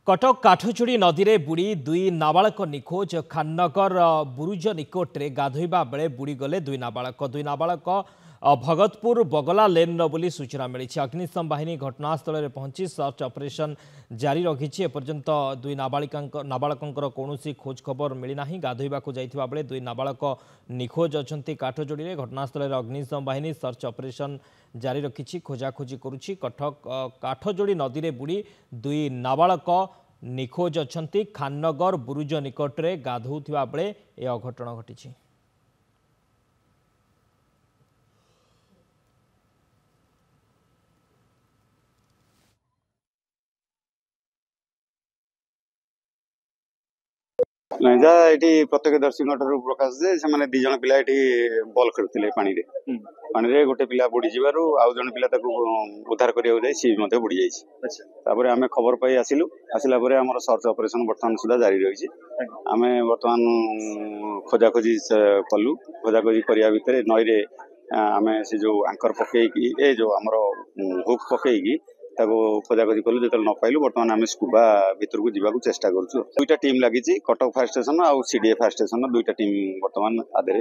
कटक काठचुड़ी नदी में बुड़ी दुई नाबालक निखोज खाननगर बुरुज निकटरे गाधोइबा बेले बुड़ी गले दुई नाबालक भगतपुर बगला लेन बोली सूचना मिली। अग्निशम बाहिनी घटनास्थल में पहुंची सर्च ऑपरेशन जारी रखी। एपर्यंत दुई नाबालकर कौन खोज खबर मिलना। गाधोइबा जाइथिबा बेले दुई नाबालक निखोज अच्छा। काठजोड़ी में घटनास्थल में अग्निशम बाहिनी सर्च ऑपरेशन जारी रखी खोजाखोजी करुछि। कटक काठजोड़ी नदी में बुड़ी दुई नाबालक निखोज अच्छा। खाननगर बुरुज निकटरे गाधोउथिबा बेले ए अघटन घटी। नहीं जहाँ ये प्रत्यक्षदर्शी प्रकाश जे से मैंने दीज पिला बल खेलुले पानी रे गोटे पिला बुड़ी जीवार आउ जन पिला उद्धार करने सी बुड़ी जापर आम खबर पाई आसिलु। आसला आम सर्च ऑपरेशन बर्तमान सुधा जारी रही। आम बर्तमान खोजाखोजी कलु। खोजाखोजी करने भितर नई आम से जो आंकर पकईकी ए जो आमर हुक पकईकी खोजाखोजी कलु। जो न पाइलु बर्तमान आम स्कूबा भितर को जावाक चेष्टा करुँ। दुईटा टीम लगी कटक फायर स्टेशन आउ सीडीए फायर स्टेशन दुईटा टीम बर्तमान आधे